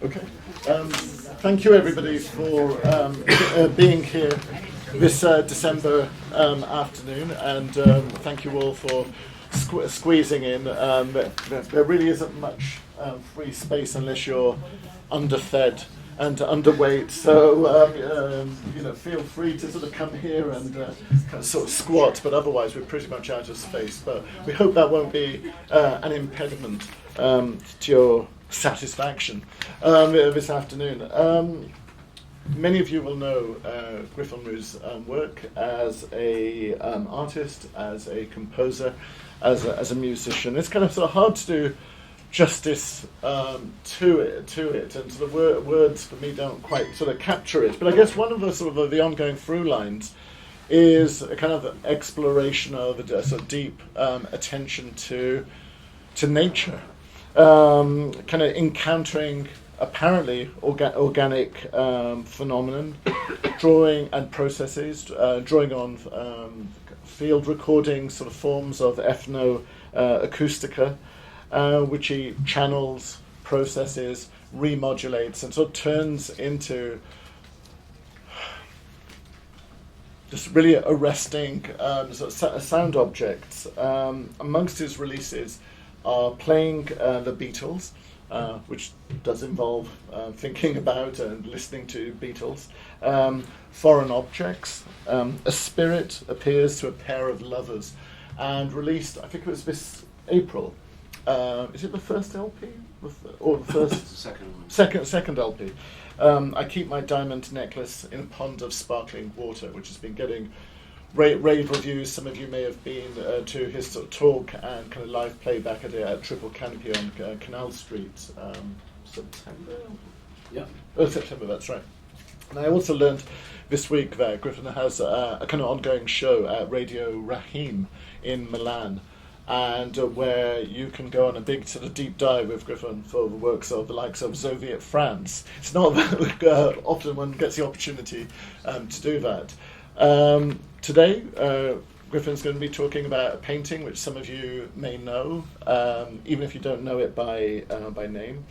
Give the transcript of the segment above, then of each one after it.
Okay. Thank you, everybody, for being here this December afternoon, and thank you all for squeezing in. There really isn't much free space unless you're underfed and underweight, so feel free to sort of come here and kind of sort of squat, but otherwise we're pretty much out of space. But we hope that won't be an impediment to your satisfaction this afternoon. Many of you will know Gryphon Rue's work as a artist, as a composer, as a musician. It's kind of sort of hard to do justice to it, and sort of words for me don't quite sort of capture it. But I guess one of the sort of the ongoing through lines is a kind of exploration of a sort of deep attention to nature. Kind of encountering apparently organic phenomenon, drawing and processes, drawing on field recording sort of forms of ethno-acoustica, which he channels, processes, remodulates, and sort of turns into just really arresting sort of sound objects. Amongst his releases are playing the Beatles, which does involve thinking about and listening to Beatles, foreign objects. A Spirit appears to a pair of lovers, and released, I think it was this April. Is it the first LP? Or the first? Second LP. I Keep My Diamond Necklace in a Pond of Sparkling Water, which has been getting rave reviews. Some of you may have been to his sort of talk and kind of live playback at Triple Canopy on Canal Street, September? Yeah. Oh, September, that's right. And I also learned this week that Gryphon has a kind of ongoing show at Radio Rahim in Milan, and where you can go on a big sort of deep dive with Gryphon for the works of the likes of Soviet France. It's not often one gets the opportunity to do that. Today, Gryphon's going to be talking about a painting which some of you may know, even if you don't know it by name.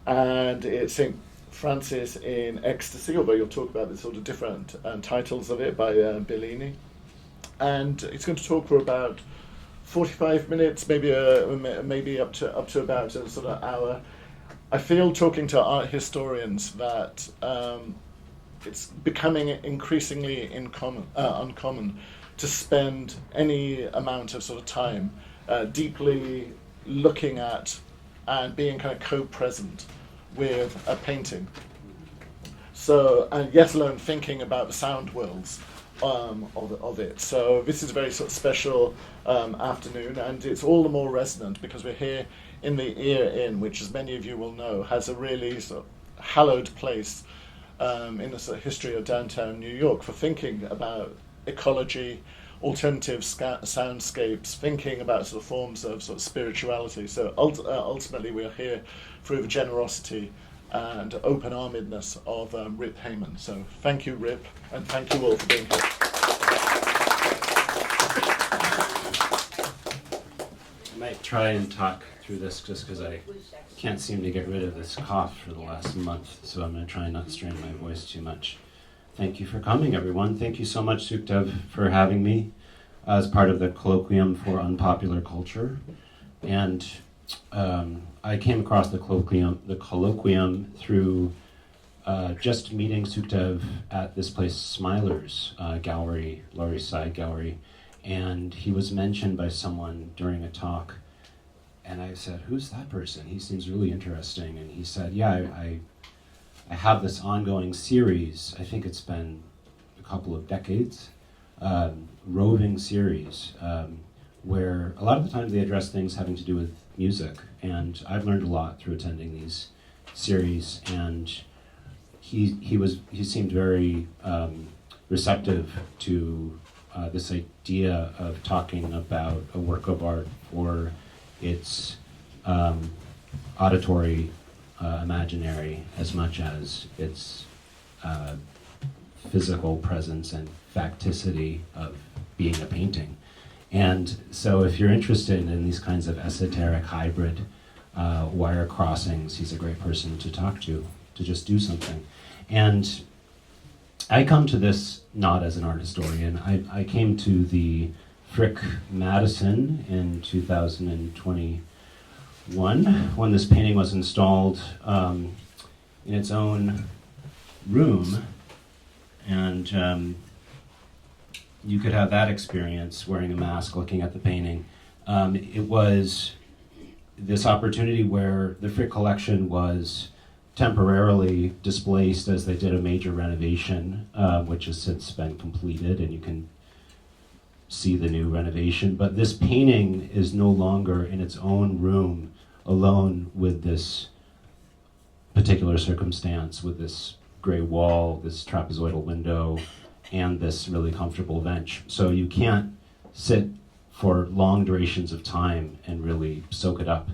And it's St. Francis in Ecstasy, although you'll talk about the sort of different titles of it by Bellini. And it's going to talk for about 45 minutes, maybe up to about a sort of hour. I feel, talking to art historians, that it's becoming increasingly uncommon to spend any amount of sort of time deeply looking at and being kind of co-present with a painting. So, and yet alone thinking about the sound worlds of it. So this is a very sort of special afternoon, and it's all the more resonant because we're here in the Ear Inn, which, as many of you will know, has a really sort of hallowed place in the sort of history of downtown New York for thinking about ecology, alternative soundscapes, thinking about sort of forms of sort of spirituality. So ultimately we're here through the generosity and open-armedness of Rip Heyman. So thank you, Rip, and thank you all for being here. I might try and talk through this just because I can't seem to get rid of this cough for the last month, so I'm going to try and not strain my voice too much. Thank you for coming, everyone. Thank you so much, Sukhdev, for having me as part of the Colloquium for Unpopular Culture. And I came across the Colloquium through just meeting Sukhdev at this place, Smiler's gallery, Lower East Side Gallery, and he was mentioned by someone during a talk. And I said, "Who's that person? He seems really interesting." And he said, "Yeah, I have this ongoing series. I think it's been a couple of decades, roving series, where a lot of the time they address things having to do with music. And I've learned a lot through attending these series. And he seemed very receptive to this idea of talking about a work of art for its auditory imaginary as much as its physical presence and facticity of being a painting. And so if you're interested in these kinds of esoteric hybrid wire crossings. He's a great person to talk to just do something. And I come to this not as an art historian. I came to the Frick Madison in 2021 when this painting was installed in its own room. And you could have that experience wearing a mask, looking at the painting. It was this opportunity where the Frick collection was temporarily displaced as they did a major renovation, which has since been completed, and you can see the new renovation. But this painting is no longer in its own room, alone with this particular circumstance, with this gray wall, this trapezoidal window, and this really comfortable bench. So you can't sit for long durations of time and really soak it up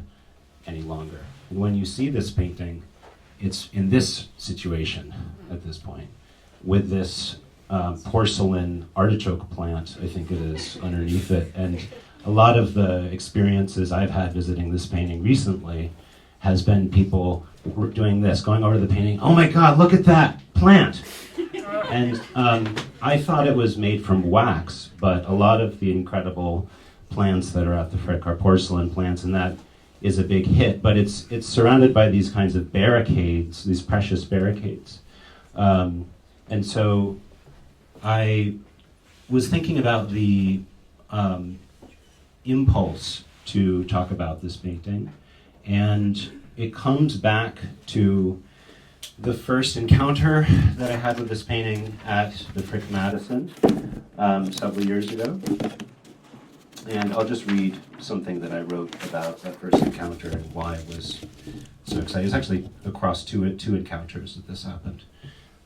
any longer. And when you see this painting, it's in this situation at this point, with this porcelain artichoke plant, I think it is, underneath it. And a lot of the experiences I've had visiting this painting recently has been people doing this, going over to the painting, oh my God, look at that plant. And I thought it was made from wax, but a lot of the incredible plants that are at the Frick are porcelain plants, and that is a big hit, but it's surrounded by these kinds of barricades, these precious barricades. And so I was thinking about the impulse to talk about this painting, and it comes back to the first encounter that I had with this painting at the Frick Madison several years ago. And I'll just read something that I wrote about that first encounter and why it was so exciting. It's actually across two encounters that this happened.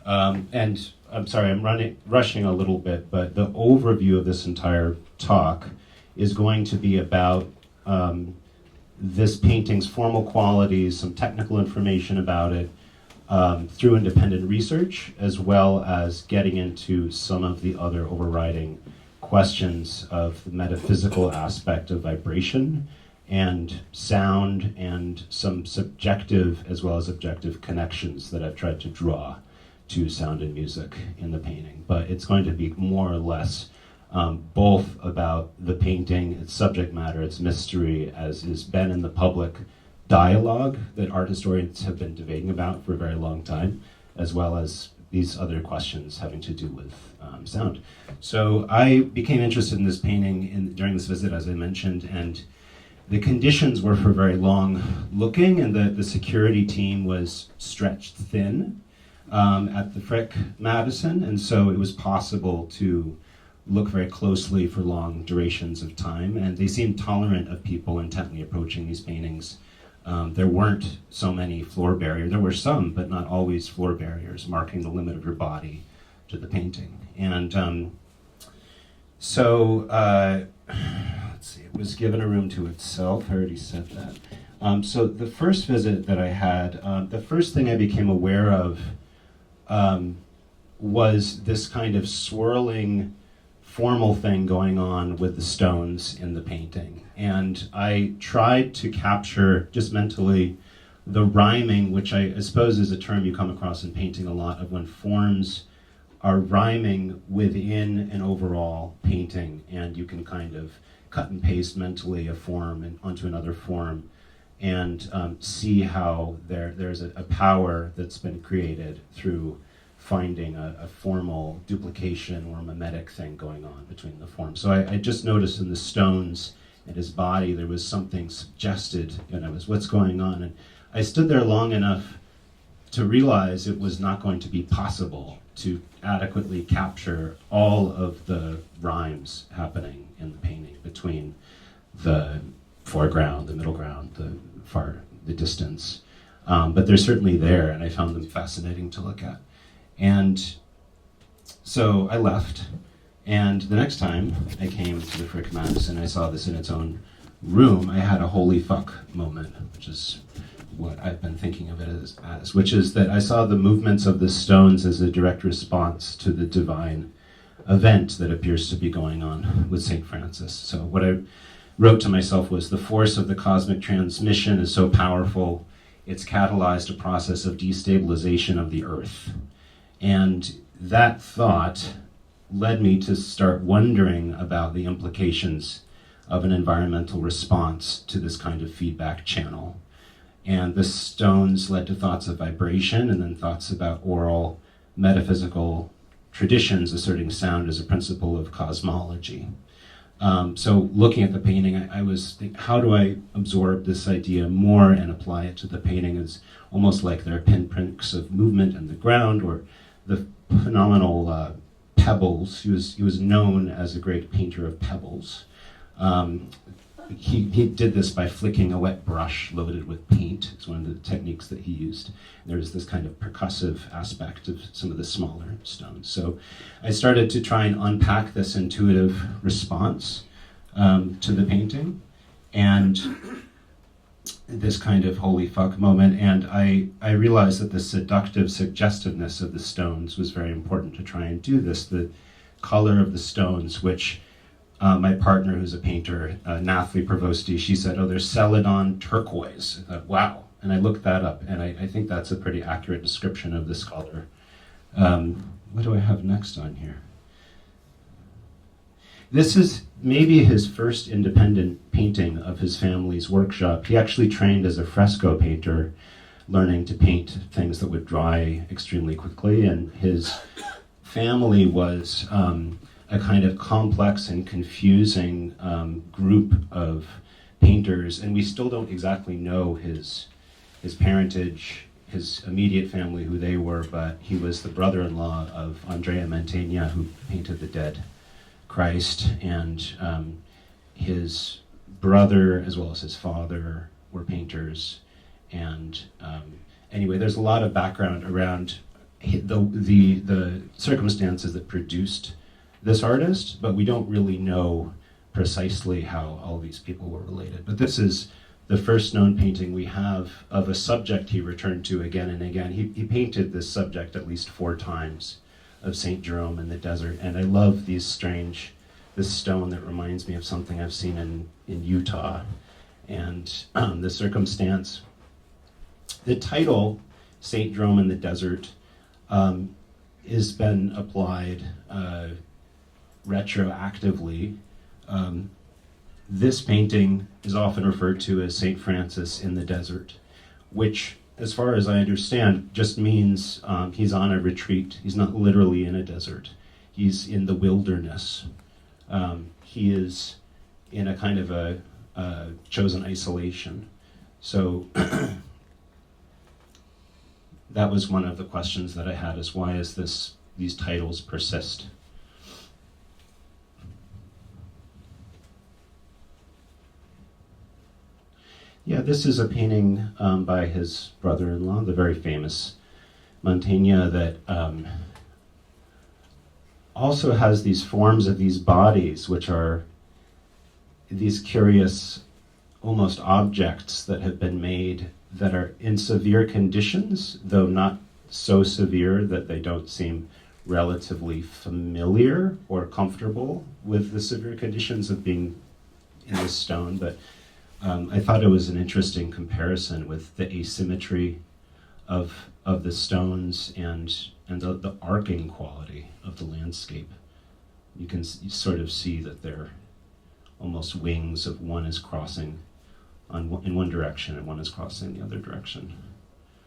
And I'm sorry, I'm rushing a little bit, but the overview of this entire talk is going to be about this painting's formal qualities, some technical information about it, through independent research, as well as getting into some of the other overriding questions of the metaphysical aspect of vibration and sound, and some subjective as well as objective connections that I've tried to draw to sound and music in the painting. But it's going to be more or less both about the painting, its subject matter, its mystery, as has been in the public dialogue that art historians have been debating about for a very long time, as well as these other questions having to do with sound. So I became interested in this painting during this visit, as I mentioned, and the conditions were for very long looking, and the security team was stretched thin at the Frick Madison, and so it was possible to look very closely for long durations of time, and they seemed tolerant of people intently approaching these paintings. There weren't so many floor barriers. There were some, but not always floor barriers marking the limit of your body to the painting. And let's see, it was given a room to itself. I already said that. So the first visit that I had, the first thing I became aware of was this kind of swirling formal thing going on with the stones in the painting. And I tried to capture just mentally the rhyming, which I suppose is a term you come across in painting a lot, of when forms are rhyming within an overall painting, and you can kind of cut and paste mentally a form onto another form, and see how there's a power that's been created through finding a formal duplication or mimetic thing going on between the forms. So I just noticed in the stones and his body there was something suggested, what's going on. And I stood there long enough to realize it was not going to be possible to adequately capture all of the rhymes happening in the painting between the foreground, the middle ground, the distance. But they're certainly there, and I found them fascinating to look at. And so I left, and the next time I came to the Frick Madison, I saw this in its own room. I had a holy fuck moment, which is what I've been thinking of it as, which is that I saw the movements of the stones as a direct response to the divine event that appears to be going on with St. Francis. So what I wrote to myself was, the force of the cosmic transmission is so powerful, it's catalyzed a process of destabilization of the earth. And that thought led me to start wondering about the implications of an environmental response to this kind of feedback channel. And the stones led to thoughts of vibration, and then thoughts about oral metaphysical traditions asserting sound as a principle of cosmology. So looking at the painting, I was thinking, how do I absorb this idea more and apply it to the painting? It's almost like there are pinpricks of movement in the ground, or the phenomenal pebbles. He was known as a great painter of pebbles. He did this by flicking a wet brush loaded with paint. It's one of the techniques that he used. There's this kind of percussive aspect of some of the smaller stones. So I started to try and unpack this intuitive response to the painting, and this kind of holy fuck moment. And I realized that the seductive suggestiveness of the stones was very important to try and do this. The color of the stones, which my partner, who's a painter, Nathalie Provosti, she said, oh, they're celadon turquoise. I thought, wow. And I looked that up, and I think that's a pretty accurate description of this color. What do I have next on here? This is maybe his first independent painting of his family's workshop. He actually trained as a fresco painter, learning to paint things that would dry extremely quickly, and his family was a kind of complex and confusing group of painters, and we still don't exactly know his parentage, his immediate family, who they were, but he was the brother-in-law of Andrea Mantegna, who painted the Dead Christ, and his brother, as well as his father, were painters. And anyway, there's a lot of background around the circumstances that produced this artist, but we don't really know precisely how all these people were related. But this is the first known painting we have of a subject he returned to again and again. He painted this subject at least 4 times, of St. Jerome in the desert, and I love this stone that reminds me of something I've seen in Utah. And the circumstance, the title, St. Jerome in the Desert, has been applied retroactively. This painting is often referred to as St. Francis in the Desert, which, as far as I understand, just means he's on a retreat. He's not literally in a desert. He's in the wilderness. He is in a kind of a chosen isolation. So that was one of the questions that I had, is why is these titles persist? Yeah, this is a painting by his brother-in-law, the very famous Mantegna, that also has these forms of these bodies, which are these curious, almost objects that have been made that are in severe conditions, though not so severe that they don't seem relatively familiar or comfortable with the severe conditions of being in this stone. But I thought it was an interesting comparison with the asymmetry of the stones and the arcing quality of the landscape. You can sort of see that they're almost wings of one is crossing in one direction and one is crossing the other direction.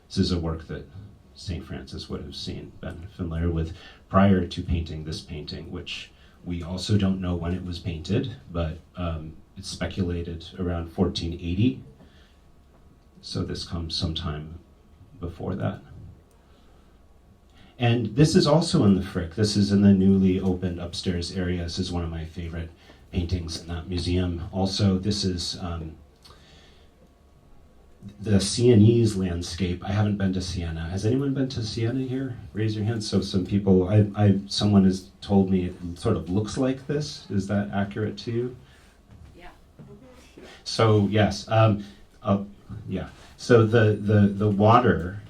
This is a work that St. Francis would have been familiar with prior to painting this painting, which we also don't know when it was painted, but it's speculated around 1480. So this comes sometime before that. And this is also in the Frick. This is in the newly opened upstairs area. This is one of my favorite paintings in that museum. Also, this is the Sienese landscape. I haven't been to Siena. Has anyone been to Siena here? Raise your hand. So some people, someone has told me it sort of looks like this. Is that accurate to you? Yeah. So yes, yeah. So the water,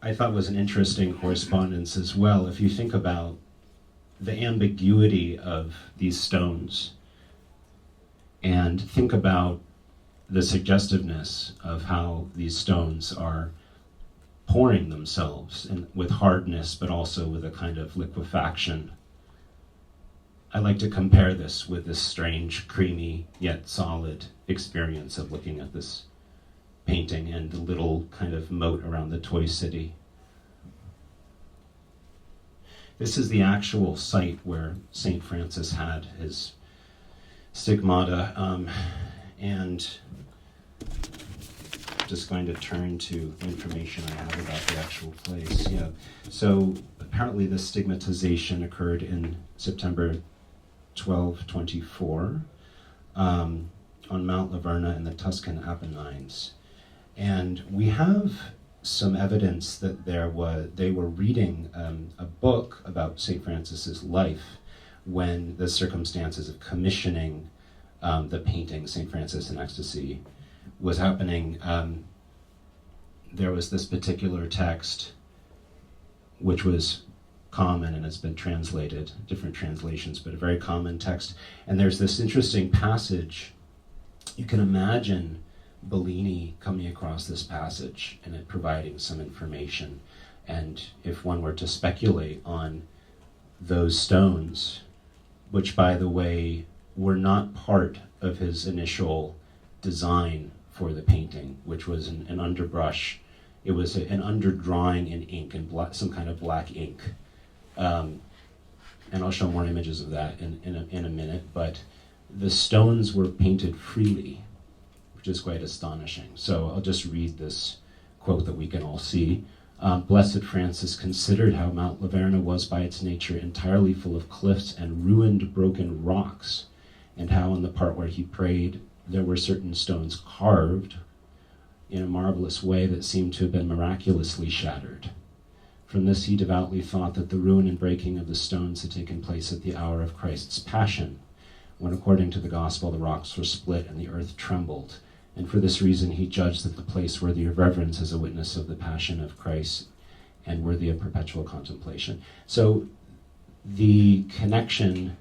I thought, was an interesting correspondence as well. If you think about the ambiguity of these stones, and think about the suggestiveness of how these stones are pouring themselves with hardness, but also with a kind of liquefaction. I like to compare this with this strange, creamy, yet solid experience of looking at this painting and the little kind of moat around the toy city. This is the actual site where St. Francis had his stigmata, and I'm just going to turn to information I have about the actual place. Yeah. So apparently this stigmatization occurred in September 1224 on Mount Laverna in the Tuscan Apennines. And we have some evidence that they were reading a book about St. Francis's life when the circumstances of commissioning the painting, St. Francis in Ecstasy, was happening. There was this particular text which was common and has been translated, different translations, but a very common text. And there's this interesting passage. You can imagine Bellini coming across this passage and it providing some information. And if one were to speculate on those stones, which by the way were not part of his initial design for the painting, which was an underbrush. It was an underdrawing in ink, and some kind of black ink. And I'll show more images of that in a minute, but the stones were painted freely, which is quite astonishing. So I'll just read this quote that we can all see. Blessed Francis considered how Mount Laverna was by its nature entirely full of cliffs and ruined broken rocks, and how in the part where he prayed there were certain stones carved in a marvelous way that seemed to have been miraculously shattered. From this he devoutly thought that the ruin and breaking of the stones had taken place at the hour of Christ's Passion, when according to the gospel the rocks were split and the earth trembled, and for this reason he judged that the place worthy of reverence as a witness of the Passion of Christ and worthy of perpetual contemplation. So the connection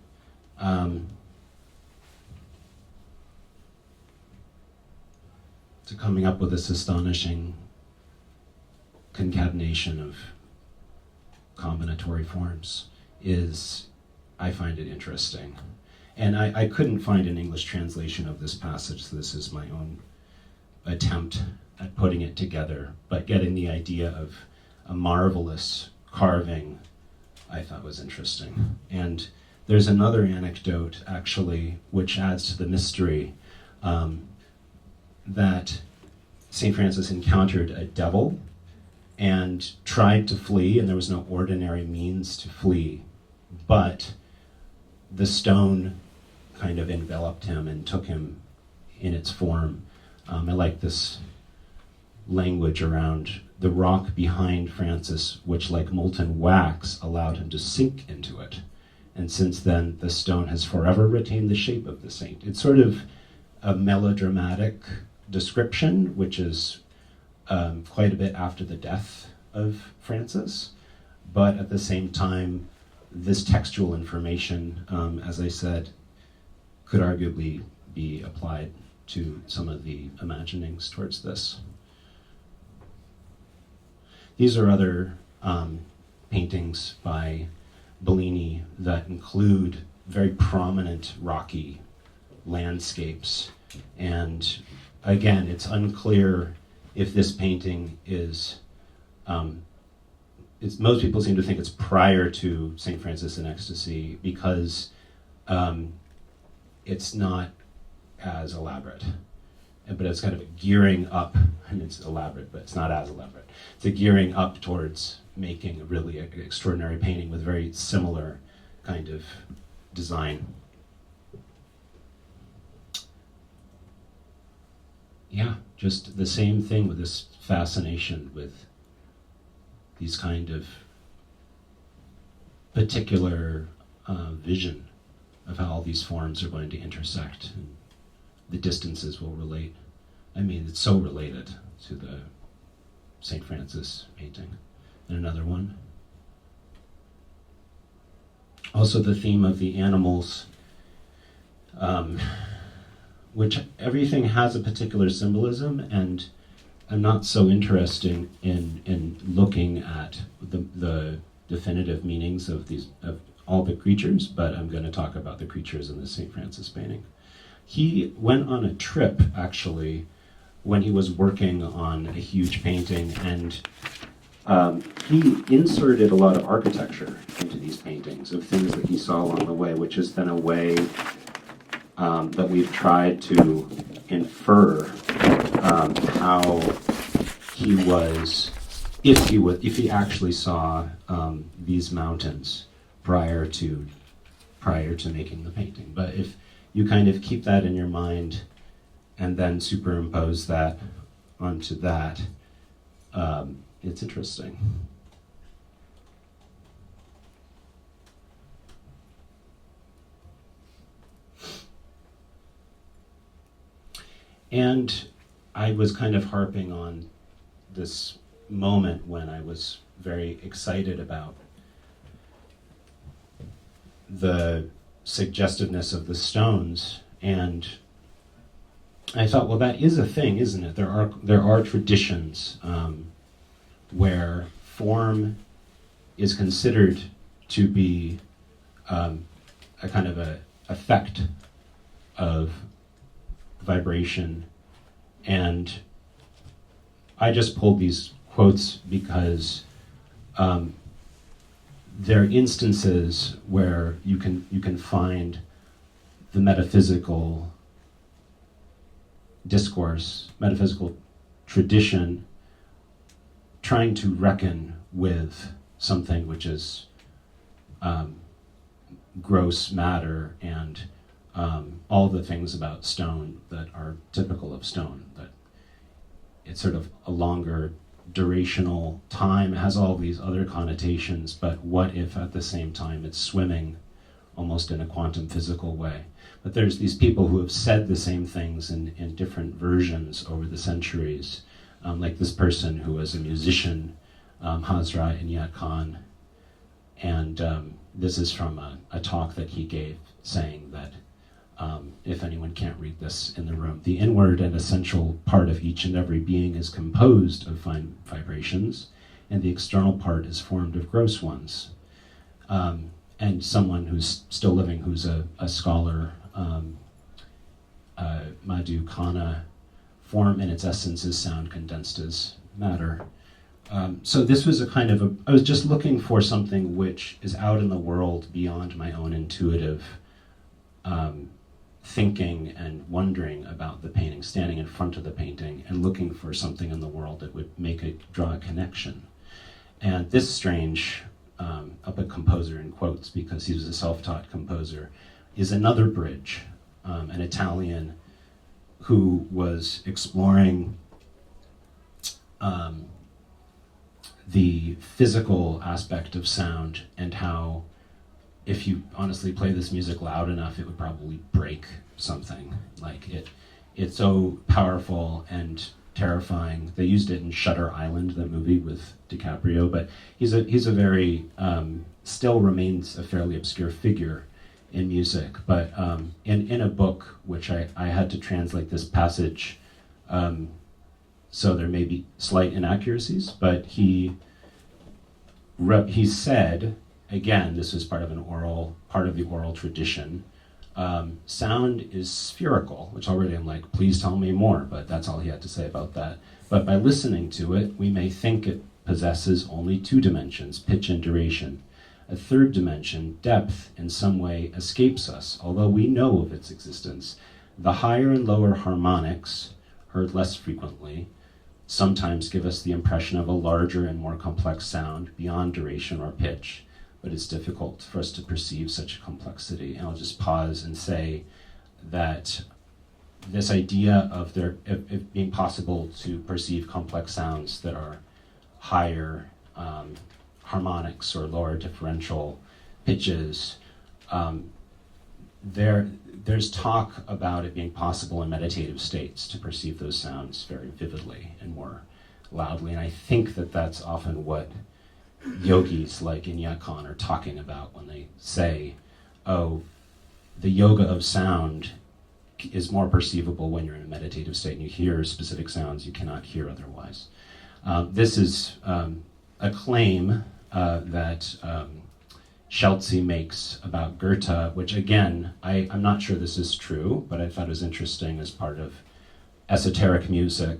to coming up with this astonishing concatenation of combinatory forms is, I find it interesting. And I couldn't find an English translation of this passage, so this is my own attempt at putting it together, but getting the idea of a marvelous carving I thought was interesting. And there's another anecdote, actually, which adds to the mystery, that St. Francis encountered a devil and tried to flee, and there was no ordinary means to flee, but the stone kind of enveloped him and took him in its form. I like this language around the rock behind Francis, which like molten wax allowed him to sink into it. And since then, the stone has forever retained the shape of the saint. It's sort of a melodramatic description, which is quite a bit after the death of Francis, but at the same time, this textual information, as I said, could arguably be applied to some of the imaginings towards this. These are other paintings by Bellini that include very prominent rocky landscapes. And again, it's unclear if this painting is, most people seem to think it's prior to St. Francis in Ecstasy because it's not as elaborate. But it's kind of a gearing up, and it's elaborate, but it's not as elaborate. It's a gearing up towards making a really extraordinary painting with very similar kind of design. Yeah, just the same thing with this fascination with these kind of particular vision of how all these forms are going to intersect, and the distances will relate. I mean, it's so related to the St. Francis painting. And another one. Also the theme of the animals. which everything has a particular symbolism, and I'm not so interested in looking at the definitive meanings of all the creatures, but I'm going to talk about the creatures in the St. Francis painting. He went on a trip, actually, when he was working on a huge painting, and he inserted a lot of architecture into these paintings of things that he saw along the way, which has been a way that we've tried to infer how he was, if he actually saw these mountains prior to making the painting. But if you kind of keep that in your mind and then superimpose that onto that, it's interesting. And I was kind of harping on this moment when I was very excited about the suggestiveness of the stones, and I thought, well, that is a thing, isn't it? There are traditions where form is considered to be a kind of a effect of vibration, and I just pulled these quotes because there are instances where you can find the metaphysical discourse, metaphysical tradition, trying to reckon with something which is gross matter and all the things about stone that are typical of stone, that it's sort of a longer durational time, it has all these other connotations, but what if at the same time it's swimming almost in a quantum physical way? But there's these people who have said the same things in different versions over the centuries, like this person who was a musician, Hazra Inayat Khan, and this is from a talk that he gave saying that if anyone can't read this in the room, the inward and essential part of each and every being is composed of fine vibrations, and the external part is formed of gross ones. And someone who's still living, who's a scholar, Madhu Khanna, form in its essence is sound condensed as matter. So this was a kind of I was just looking for something which is out in the world beyond my own intuitive thinking and wondering about the painting, standing in front of the painting and looking for something in the world that would make it draw a connection. And this strange, I'll put composer in quotes because he was a self-taught composer, is another bridge, an Italian who was exploring the physical aspect of sound and how if you honestly play this music loud enough, it would probably break something. Like it's so powerful and terrifying. They used it in Shutter Island, the movie with DiCaprio, but he's a very, still remains a fairly obscure figure in music. But in a book, which I had to translate this passage, so there may be slight inaccuracies, but he said, again, this was part of the oral tradition. Sound is spherical, which already I'm like, please tell me more, but that's all he had to say about that. But by listening to it, we may think it possesses only two dimensions, pitch and duration. A third dimension, depth, in some way escapes us, although we know of its existence. The higher and lower harmonics, heard less frequently, sometimes give us the impression of a larger and more complex sound beyond duration or pitch, but it's difficult for us to perceive such complexity. And I'll just pause and say that this idea of it being possible to perceive complex sounds that are higher harmonics or lower differential pitches, there's talk about it being possible in meditative states to perceive those sounds very vividly and more loudly. And I think that that's often what yogis like Inayat Khan are talking about when they say, oh, the yoga of sound is more perceivable when you're in a meditative state and you hear specific sounds you cannot hear otherwise. This is a claim that Scheltze makes about Goethe, which again, I'm not sure this is true, but I thought it was interesting as part of esoteric music,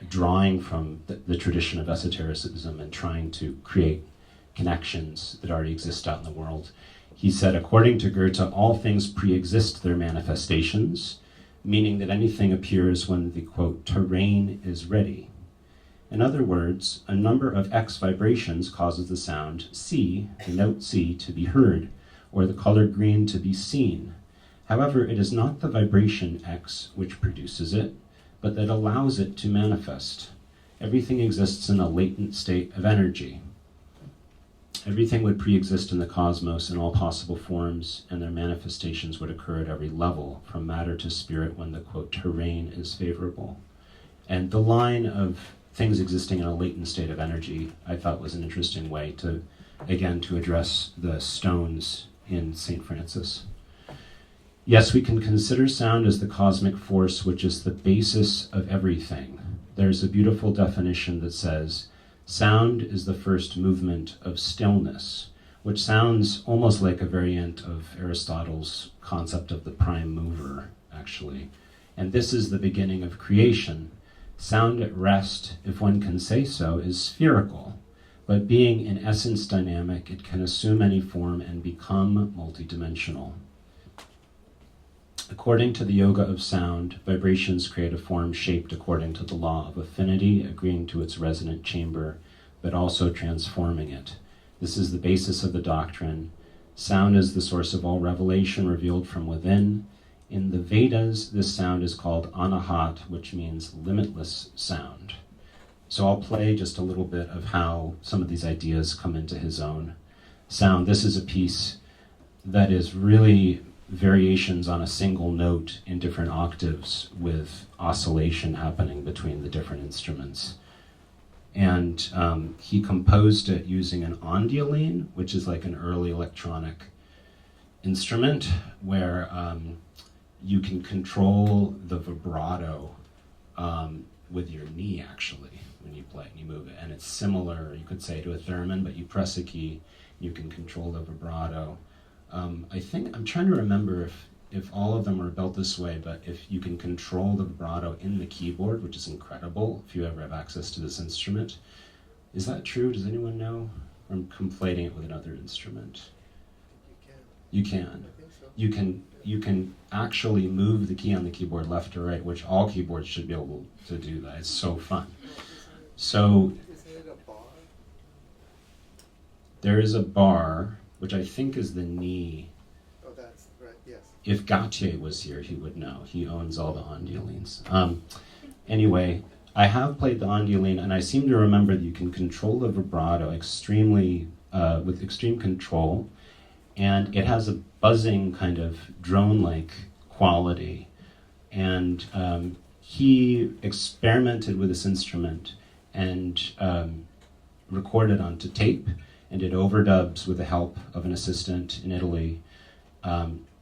drawing from the tradition of esotericism and trying to create connections that already exist out in the world. He said, according to Goethe, all things pre-exist their manifestations, meaning that anything appears when the, quote, terrain is ready. In other words, a number of X vibrations causes the sound C, the note C, to be heard, or the color green to be seen. However, it is not the vibration X which produces it, but that allows it to manifest. Everything exists in a latent state of energy. Everything would pre-exist in the cosmos in all possible forms, and their manifestations would occur at every level, from matter to spirit, when the, quote, terrain is favorable. And the line of things existing in a latent state of energy, I thought was an interesting way to, again, to address the stones in St. Francis. Yes, we can consider sound as the cosmic force which is the basis of everything. There's a beautiful definition that says, sound is the first movement of stillness, which sounds almost like a variant of Aristotle's concept of the prime mover, actually. And this is the beginning of creation. Sound at rest, if one can say so, is spherical, but being in essence dynamic, it can assume any form and become multidimensional. According to the yoga of sound, vibrations create a form shaped according to the law of affinity, agreeing to its resonant chamber, but also transforming it. This is the basis of the doctrine. Sound is the source of all revelation revealed from within. In the Vedas, this sound is called anahat, which means limitless sound. So I'll play just a little bit of how some of these ideas come into his own sound. This is a piece that is really variations on a single note in different octaves with oscillation happening between the different instruments. And he composed it using an onduline, which is like an early electronic instrument where you can control the vibrato with your knee, actually, when you play it and you move it. And it's similar, you could say, to a theremin, but you press a key, you can control the vibrato. I think, I'm trying to remember if all of them are built this way, but if you can control the vibrato in the keyboard, which is incredible if you ever have access to this instrument. Is that true? Does anyone know? Or I'm conflating it with another instrument. You can. I think so. You can actually move the key on the keyboard left or right, which all keyboards should be able to do that. It's so fun. So isn't it a bar? There is a bar, which I think is the knee. Oh, that's right, yes. If Gautier was here, he would know. He owns all the ondulines. Anyway, I have played the onduline, and I seem to remember that you can control the vibrato extremely, with extreme control, and it has a buzzing kind of drone-like quality. And he experimented with this instrument and recorded onto tape, and did overdubs with the help of an assistant in Italy,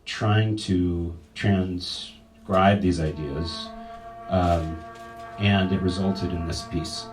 trying to transcribe these ideas, and it resulted in this piece.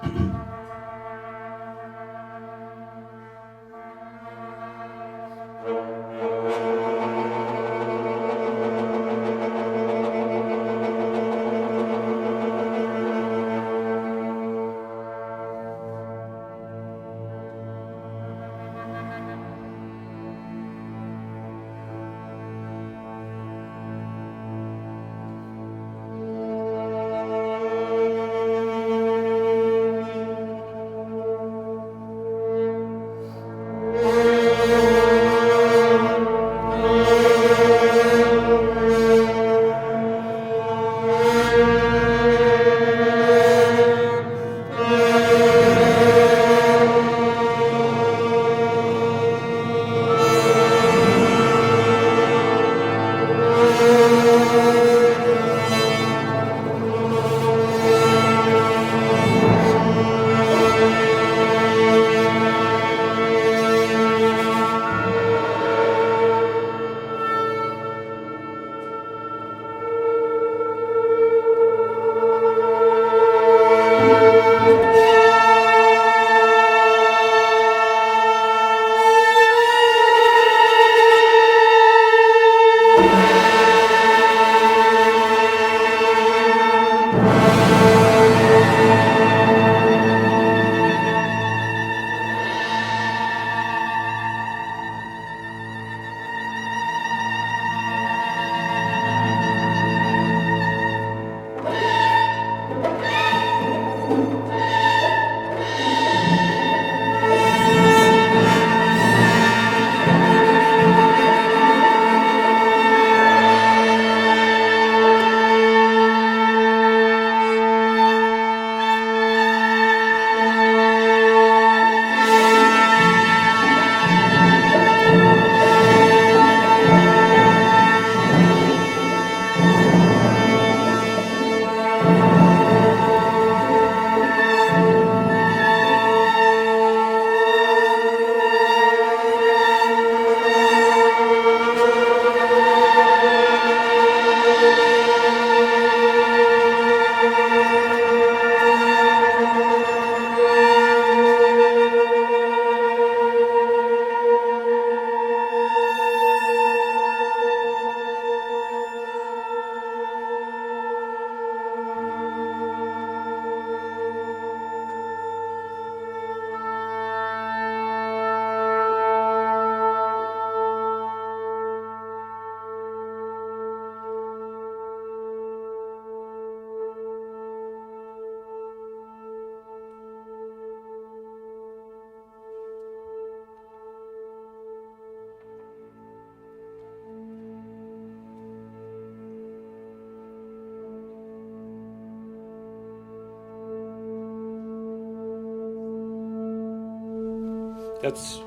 That's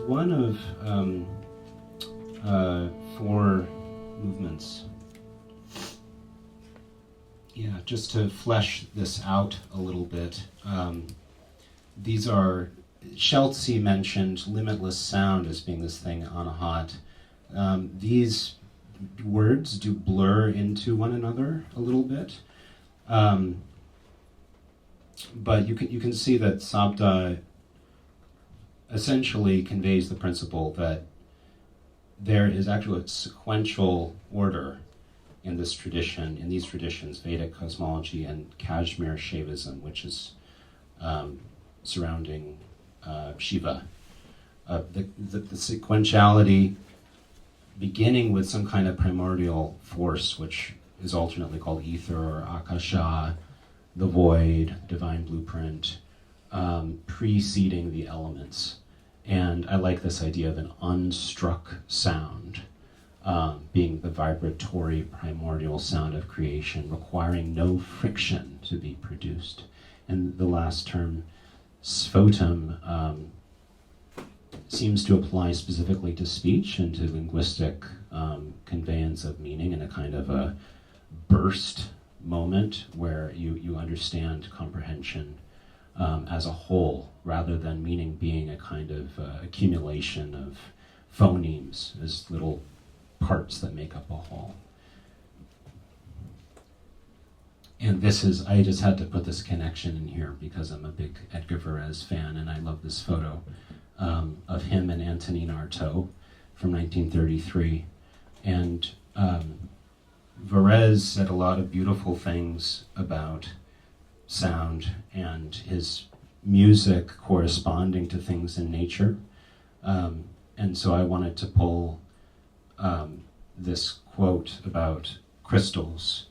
one of 4 movements. Yeah, just to flesh this out a little bit, these are, Schultze mentioned limitless sound as being this thing on a hot. These words do blur into one another a little bit, but you can see that Sabda essentially conveys the principle that there is actually a sequential order in this tradition, in these traditions, Vedic cosmology and Kashmir Shaivism, which is surrounding Shiva. The sequentiality beginning with some kind of primordial force, which is alternately called ether or akasha, the void, divine blueprint, preceding the elements. And I like this idea of an unstruck sound, being the vibratory primordial sound of creation, requiring no friction to be produced. And the last term, sphotum, seems to apply specifically to speech and to linguistic conveyance of meaning in a kind of a burst moment where you understand comprehension as a whole, rather than meaning being a kind of accumulation of phonemes as little parts that make up a whole. And this is, I just had to put this connection in here because I'm a big Edgar Varese fan, and I love this photo of him and Antonin Artaud from 1933. And Varese said a lot of beautiful things about sound and his music corresponding to things in nature. And so I wanted to pull this quote about crystals,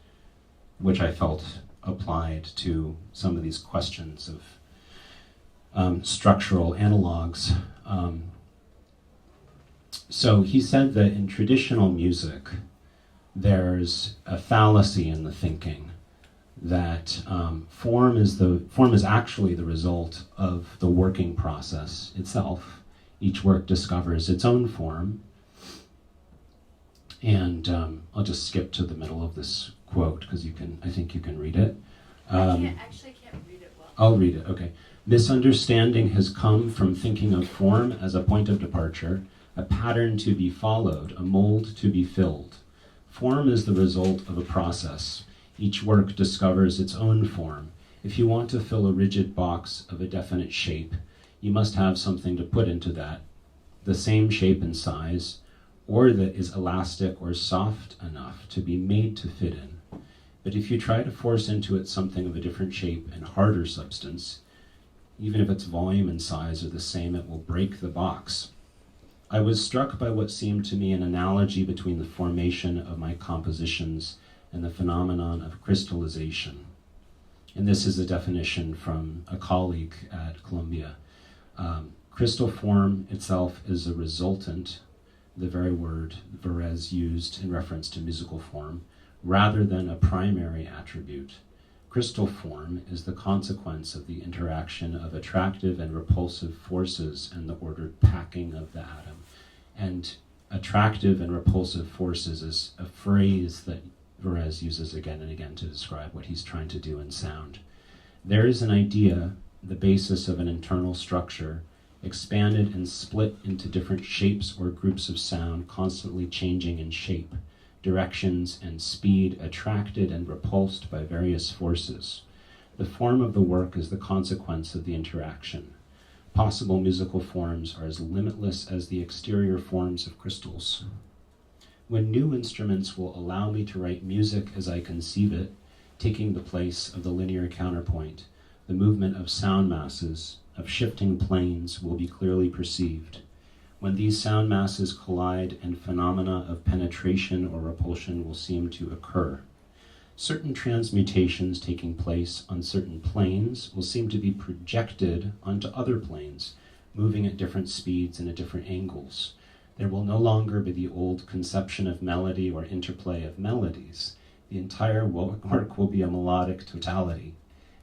which I felt applied to some of these questions of structural analogs. So he said that in traditional music, there's a fallacy in the thinking that form is actually the result of the working process itself. Each work discovers its own form. And I'll just skip to the middle of this quote because I think you can read it. I can't read it well. I'll read it, okay. Misunderstanding has come from thinking of form as a point of departure, a pattern to be followed, a mold to be filled. Form is the result of a process. Each work discovers its own form. If you want to fill a rigid box of a definite shape, you must have something to put into that, the same shape and size, or that is elastic or soft enough to be made to fit in. But if you try to force into it something of a different shape and harder substance, even if its volume and size are the same, it will break the box. I was struck by what seemed to me an analogy between the formation of my compositions and the phenomenon of crystallization. And this is a definition from a colleague at Columbia. Crystal form itself is a resultant, the very word Varese used in reference to musical form, rather than a primary attribute. Crystal form is the consequence of the interaction of attractive and repulsive forces and the ordered packing of the atom. And attractive and repulsive forces is a phrase that Varese uses again and again to describe what he's trying to do in sound. There is an idea, the basis of an internal structure, expanded and split into different shapes or groups of sound, constantly changing in shape, directions and speed, attracted and repulsed by various forces. The form of the work is the consequence of the interaction. Possible musical forms are as limitless as the exterior forms of crystals. When new instruments will allow me to write music as I conceive it, taking the place of the linear counterpoint, the movement of sound masses, of shifting planes will be clearly perceived. When these sound masses collide and phenomena of penetration or repulsion will seem to occur. Certain transmutations taking place on certain planes will seem to be projected onto other planes, moving at different speeds and at different angles. There will no longer be the old conception of melody or interplay of melodies. The entire work will be a melodic totality.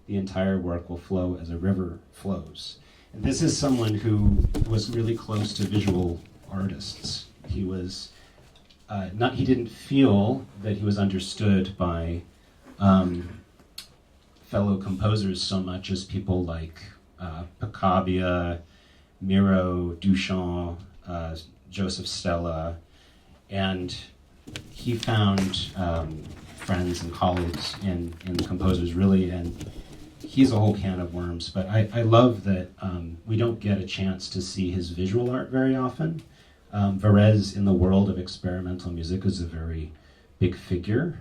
The entire work will flow as a river flows. This is someone who was really close to visual artists. He was he didn't feel that he was understood by fellow composers so much as people like Pacabia, Miro, Duchamp, Joseph Stella, and he found friends and colleagues in the composers, really, and he's a whole can of worms. But I love that we don't get a chance to see his visual art very often. Varese, in the world of experimental music, is a very big figure.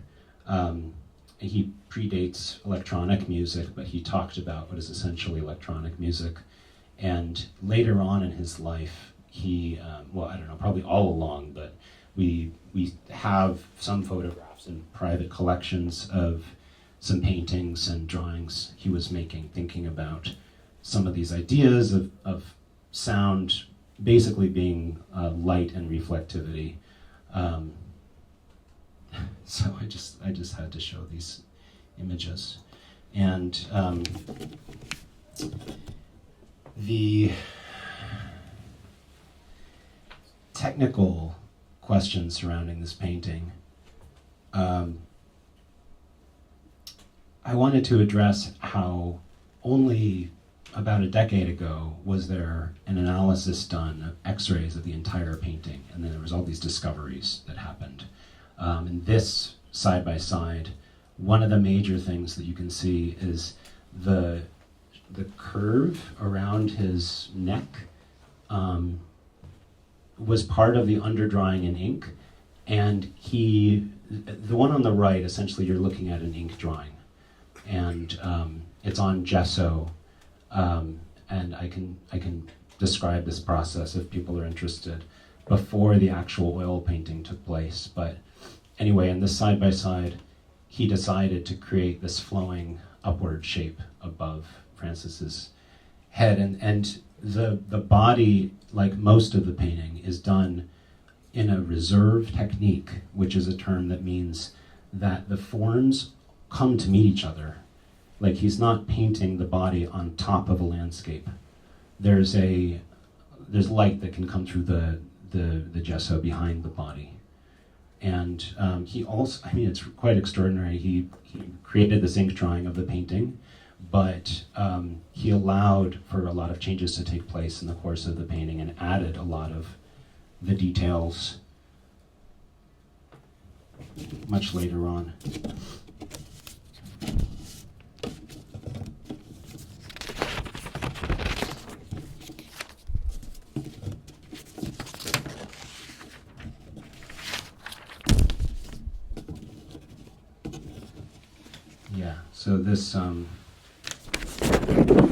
He predates electronic music, but he talked about what is essentially electronic music. And later on in his life, he, well, I don't know, probably all along, but we have some photographs in private collections of some paintings and drawings he was making, thinking about some of these ideas of sound basically being light and reflectivity. So I just had to show these images. And the technical questions surrounding this painting, I wanted to address how only about a decade ago was there an analysis done of X-rays of the entire painting, and then there was all these discoveries that happened. And this, side by side, one of the major things that you can see is the curve around his neck was part of the underdrawing in ink, and the one on the right, essentially you're looking at an ink drawing, and it's on gesso, and I can describe this process if people are interested before the actual oil painting took place. But anyway, in this side by side, he decided to create this flowing upward shape above Francis's head, and the body, like most of the painting, is done in a reserve technique, which is a term that means that the forms come to meet each other. Like, he's not painting the body on top of a landscape. There's light that can come through the gesso behind the body. And he also, I mean, it's quite extraordinary. He created this ink drawing of the painting, but he allowed for a lot of changes to take place in the course of the painting and added a lot of the details much later on. Yeah, so this, what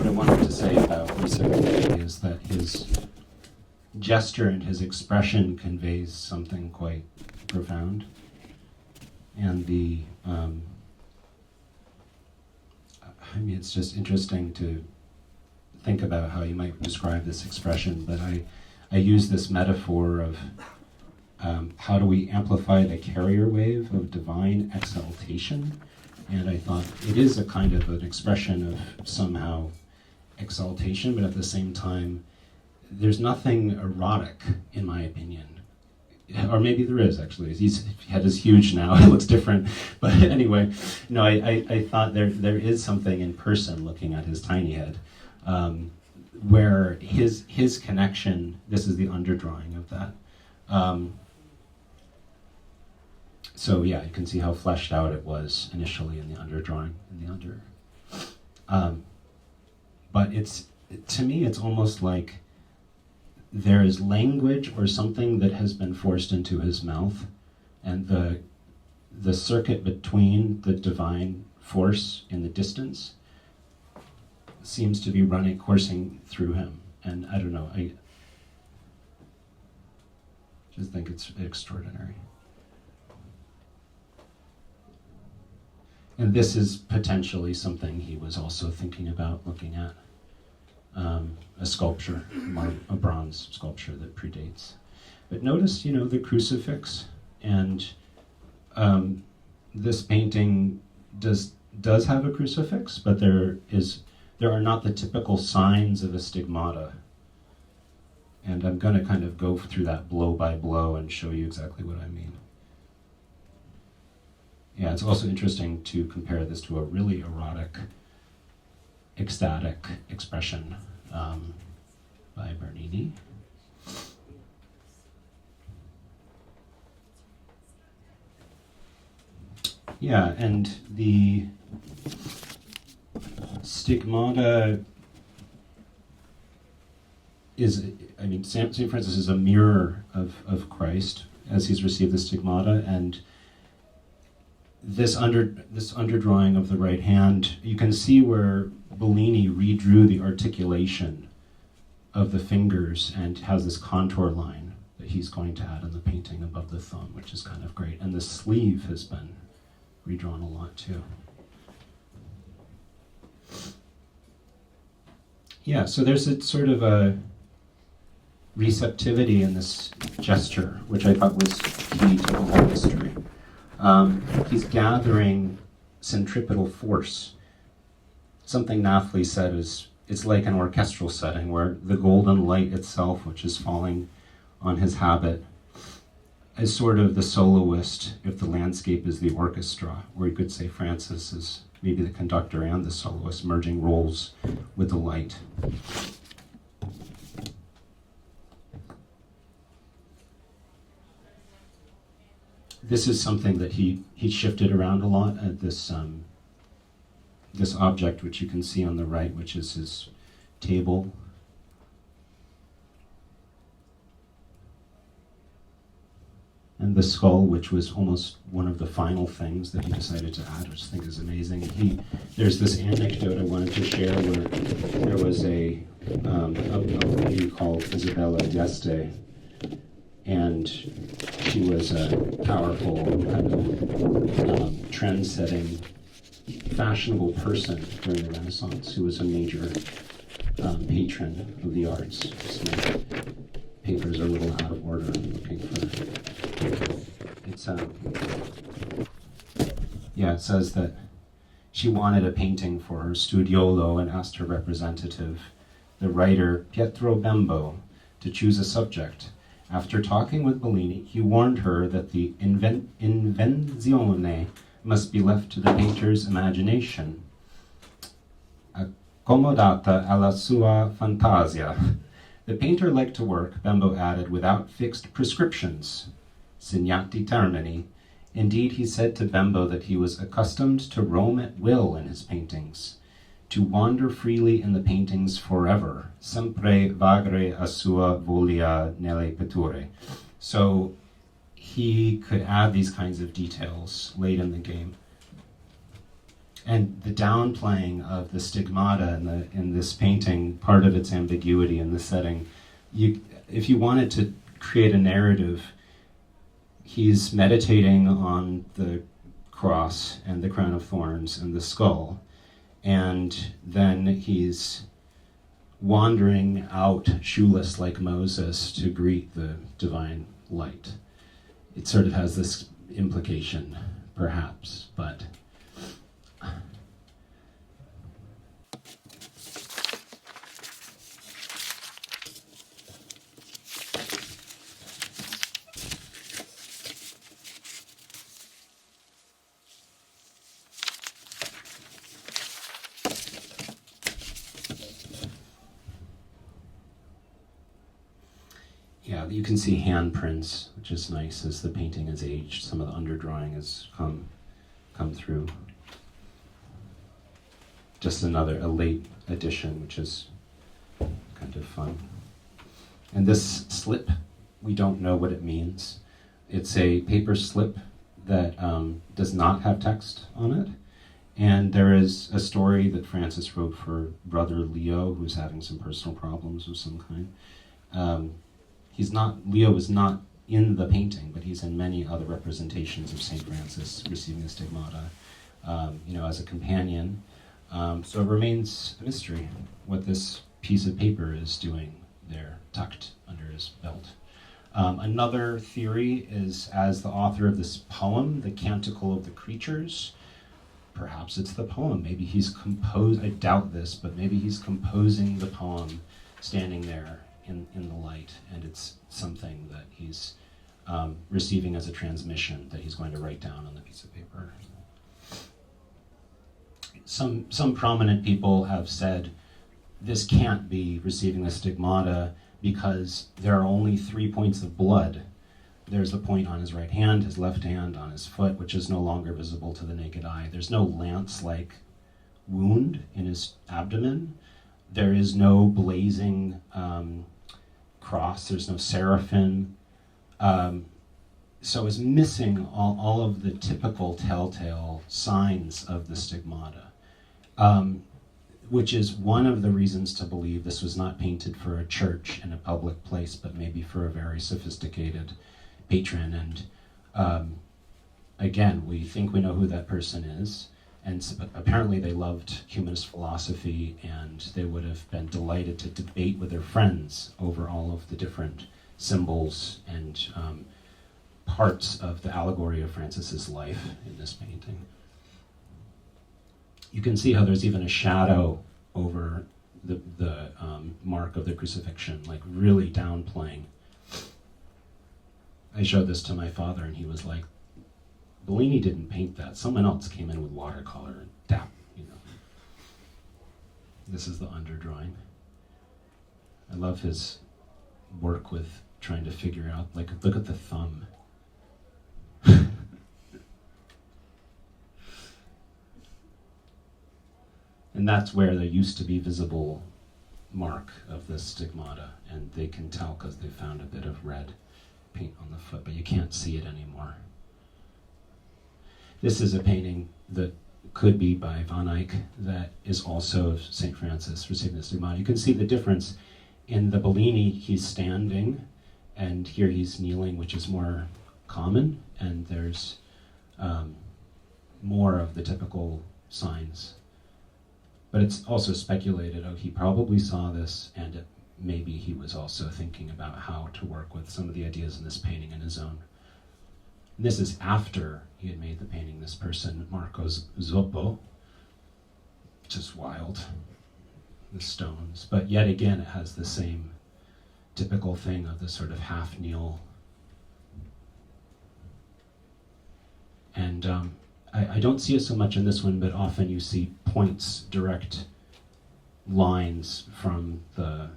I wanted to say about Receiving is that his gesture and his expression conveys something quite profound. And I mean, it's just interesting to think about how you might describe this expression, but I use this metaphor of how do we amplify the carrier wave of divine exaltation. And I thought it is a kind of an expression of somehow exaltation, but at the same time, there's nothing erotic, in my opinion. Or maybe there is, actually. His head is huge now, it looks different. But anyway, no, I thought there is something in person looking at his tiny head, where his connection, this is the underdrawing of that. So yeah, you can see how fleshed out it was initially in the underdrawing, but to me, it's almost like there is language or something that has been forced into his mouth, and the circuit between the divine force in the distance seems to be coursing through him. And I don't know, I just think it's extraordinary. And this is potentially something he was also thinking about looking at. A sculpture, a bronze sculpture that predates. But notice, the crucifix, and this painting does have a crucifix, but there is there are not the typical signs of a stigmata. And I'm going to kind of go through that blow by blow and show you exactly what I mean. Yeah, it's also interesting to compare this to a really erotic, ecstatic expression by Bellini. Yeah, and the stigmata is, I mean, St. Francis is a mirror of Christ as he's received the stigmata, and this underdrawing of the right hand, you can see where Bellini redrew the articulation of the fingers and has this contour line that he's going to add in the painting above the thumb, which is kind of great. And the sleeve has been redrawn a lot too. Yeah, so there's a sort of a receptivity in this gesture, which I thought was key to the whole history. He's gathering centripetal force. Something Nathley said is, it's like an orchestral setting where the golden light itself, which is falling on his habit, is sort of the soloist if the landscape is the orchestra, or you could say Francis is maybe the conductor and the soloist, merging roles with the light. This is something that he shifted around a lot at this object, which you can see on the right, which is his table. And the skull, which was almost one of the final things that he decided to add, which I think is amazing. There's this anecdote I wanted to share where there was a lady called Isabella d'Este, and she was a powerful, kind of trend-setting, fashionable person during the Renaissance who was a major patron of the arts. So my papers are a little out of order. I'm looking for... it says that she wanted a painting for her studiolo and asked her representative, the writer Pietro Bembo, to choose a subject. After talking with Bellini, he warned her that the invenzione must be left to the painter's imagination, accomodata alla sua fantasia. The painter liked to work, Bembo added, without fixed prescriptions, signati termini. Indeed, he said to Bembo that he was accustomed to roam at will in his paintings, to wander freely in the paintings forever, sempre vagare a sua volia nelle pitture. So he could add these kinds of details late in the game. And the downplaying of the stigmata in this painting, part of its ambiguity in the setting, if you wanted to create a narrative, he's meditating on the cross and the crown of thorns and the skull, and then he's wandering out shoeless like Moses to greet the divine light. It sort of has this implication, perhaps, but yeah, you can see handprints, which is nice as the painting has aged. Some of the underdrawing has come through. Just a late addition, which is kind of fun. And this slip, we don't know what it means. It's a paper slip that does not have text on it. And there is a story that Francis wrote for brother Leo, who's having some personal problems of some kind. Leo is not in the painting, but he's in many other representations of St. Francis receiving the stigmata, as a companion. So it remains a mystery what this piece of paper is doing there, tucked under his belt. Another theory is, as the author of this poem, the Canticle of the Creatures, perhaps it's the poem. Maybe he's I doubt this, but maybe he's composing the poem standing there in the light, and it's something that he's receiving as a transmission that he's going to write down on the piece of paper. Some prominent people have said this can't be Receiving the Stigmata because there are only 3 points of blood. There's the point on his right hand, his left hand, on his foot, which is no longer visible to the naked eye. There's no lance-like wound in his abdomen. There is no blazing cross. There's no seraphim. So it's missing all of the typical telltale signs of the stigmata, which is one of the reasons to believe this was not painted for a church in a public place, but maybe for a very sophisticated patron. And again, we think we know who that person is, and apparently they loved humanist philosophy, and they would have been delighted to debate with their friends over all of the different symbols and parts of the allegory of Francis's life in this painting. You can see how there's even a shadow over the mark of the crucifixion, like really downplaying. I showed this to my father, and he was like, Bellini didn't paint that. Someone else came in with watercolor and tap, This is the underdrawing. I love his work with trying to figure out, like, look at the thumb. And that's where there used to be visible mark of the stigmata, and they can tell because they found a bit of red paint on the foot, but you can't see it anymore. This is a painting that could be by Van Eyck that is also of St. Francis Receiving the Stigmata. You can see the difference. In the Bellini, he's standing, and here he's kneeling, which is more common, and there's more of the typical signs. But it's also speculated, he probably saw this, and maybe he was also thinking about how to work with some of the ideas in this painting in his own. And this is after he had made the painting, this person, Marco Zoppo, just wild, the stones. But yet again, it has the same typical thing of the sort of half kneel. And I don't see it so much in this one, but often you see points, direct lines from the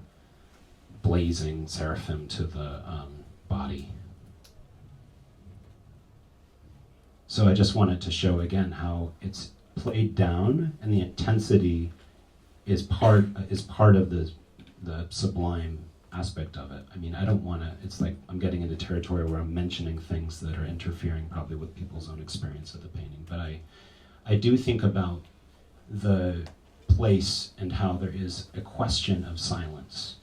blazing seraphim to the body. So I just wanted to show again how it's played down, and the intensity is part of the sublime aspect of it. I mean, I don't want to, it's like I'm getting into territory where I'm mentioning things that are interfering probably with people's own experience of the painting, but I do think about the place and how there is a question of silence.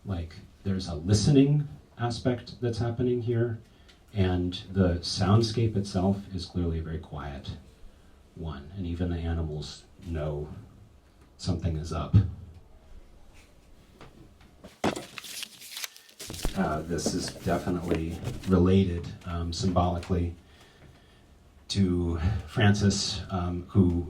Like, there's a listening aspect that's happening here, and the soundscape itself is clearly a very quiet one, and even the animals know something is up. This is definitely related symbolically to Francis, who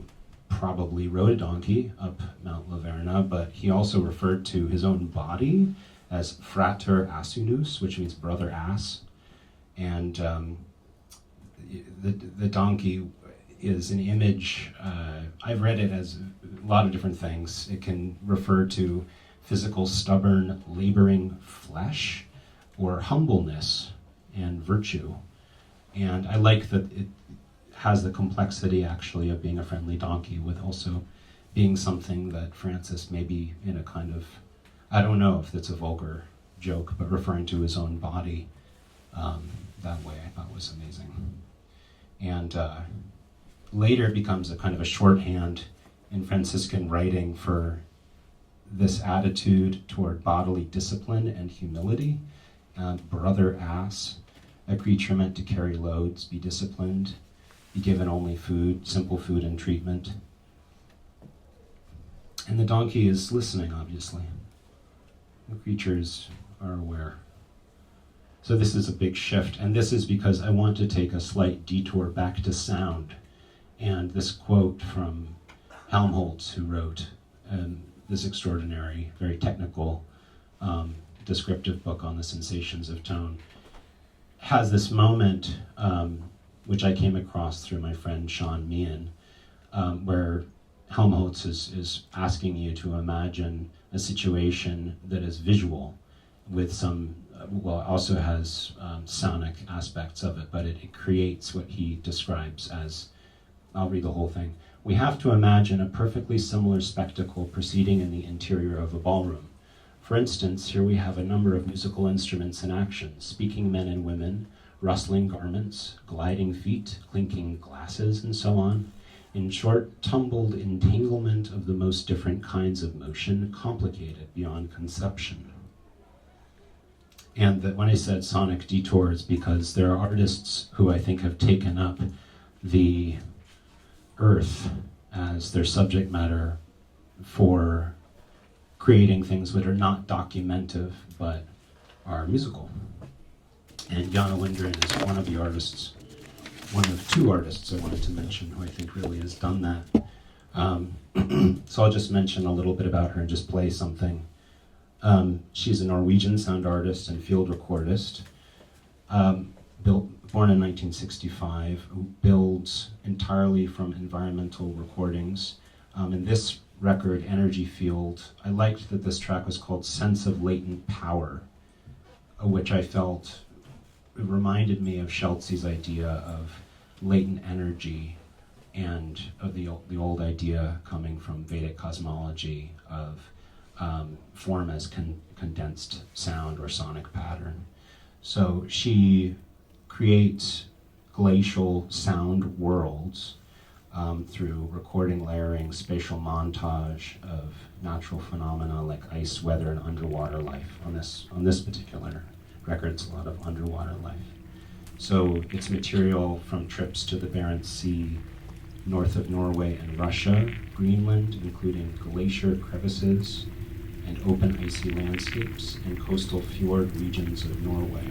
probably rode a donkey up Mount Laverna, but he also referred to his own body as frater asinus, which means brother ass. And the donkey is an image, I've read it as a lot of different things. It can refer to physical, stubborn, laboring flesh, or humbleness and virtue. And I like that it has the complexity actually of being a friendly donkey with also being something that Francis maybe in a kind of, I don't know if it's a vulgar joke, but referring to his own body that way I thought was amazing. And later it becomes a kind of a shorthand in Franciscan writing for this attitude toward bodily discipline and humility. Brother ass, a creature meant to carry loads, be disciplined, be given only food, simple food and treatment. And the donkey is listening, obviously. The creatures are aware. So this is a big shift, and this is because I want to take a slight detour back to sound And this quote from Helmholtz, who wrote this extraordinary, very technical, descriptive book on the sensations of tone, has this moment, which I came across through my friend Sean Meehan, where Helmholtz is asking you to imagine a situation that is visual with some, also has sonic aspects of it, but it creates what he describes as, I'll read the whole thing. We have to imagine a perfectly similar spectacle proceeding in the interior of a ballroom. For instance, here we have a number of musical instruments in action, speaking men and women, rustling garments, gliding feet, clinking glasses, and so on. In short, tumbled entanglement of the most different kinds of motion, complicated beyond conception. And that when I said sonic detours, because there are artists who I think have taken up the earth as their subject matter for creating things that are not documentive, but are musical. And Jana Lindgren is one of the artists, one of two artists I wanted to mention who I think really has done that. So I'll just mention a little bit about her and just play something. She's a Norwegian sound artist and field recordist, born in 1965, who builds entirely from environmental recordings. In this record, Energy Field, I liked that this track was called Sense of Latent Power, which I felt reminded me of Schultz's idea of latent energy and of the old idea coming from Vedic cosmology of form as condensed sound or sonic pattern. So she creates glacial sound worlds through recording, layering, spatial montage of natural phenomena like ice, weather, and underwater life. On this particular record, it's a lot of underwater life. So it's material from trips to the Barents Sea, north of Norway and Russia, Greenland, including glacier crevices and open icy landscapes, and coastal fjord regions of Norway.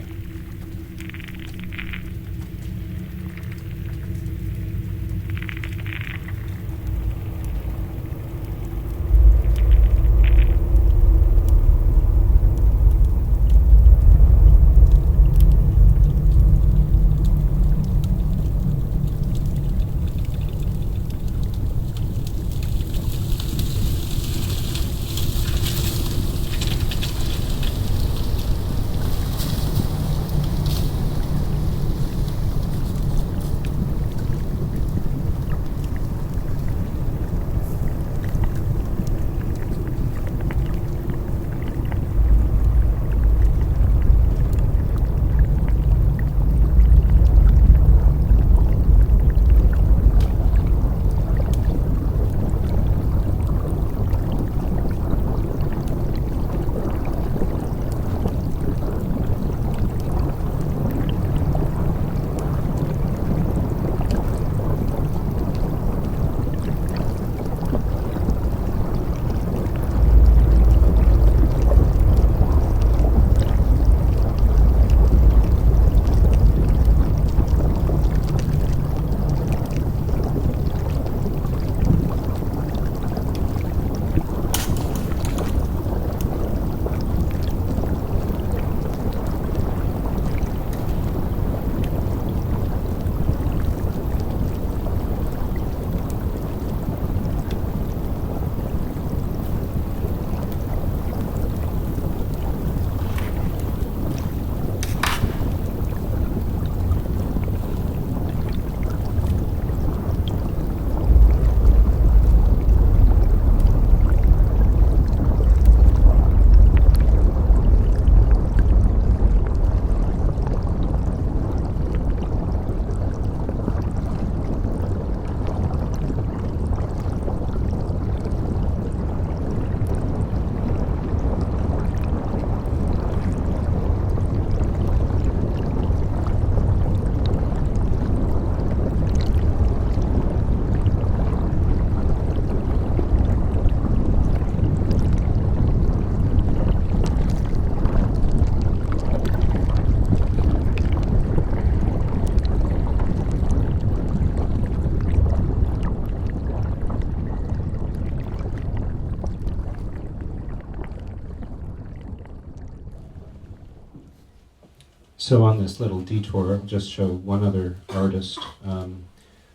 So on this little detour, I'll just show one other artist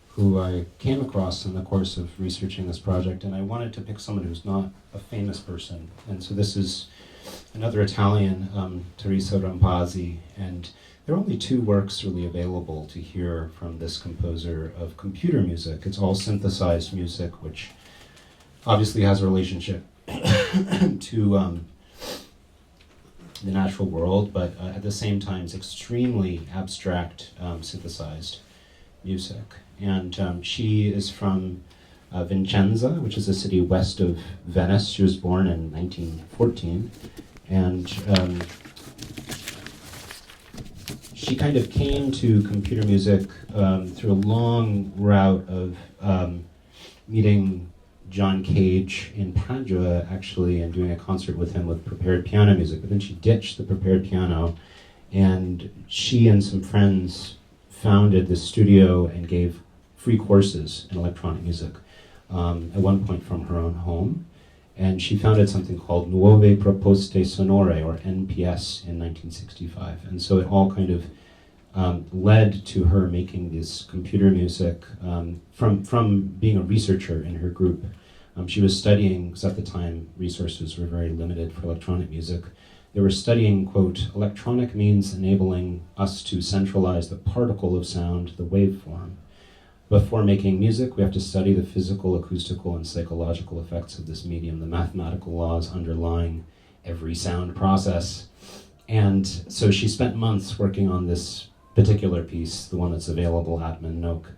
who I came across in the course of researching this project, and I wanted to pick someone who's not a famous person. And so this is another Italian, Teresa Rampazzi, and there are only two works really available to hear from this composer of computer music. It's all synthesized music, which obviously has a relationship to the natural world, but at the same time it's extremely abstract synthesized music. And she is from Vicenza, which is a city west of Venice. She was born in 1914, and she kind of came to computer music through a long route of meeting John Cage in Padua, actually, and doing a concert with him with prepared piano music. But then she ditched the prepared piano, and she and some friends founded this studio and gave free courses in electronic music, at one point from her own home. And she founded something called Nuove Proposte Sonore, or NPS, in 1965. And so it all kind of led to her making this computer music from being a researcher in her group. She was studying, because at the time resources were very limited for electronic music. They were studying, quote, electronic means enabling us to centralize the particle of sound, the waveform. Before making music, we have to study the physical, acoustical, and psychological effects of this medium, the mathematical laws underlying every sound process. And so she spent months working on this particular piece, the one that's available at Manoke,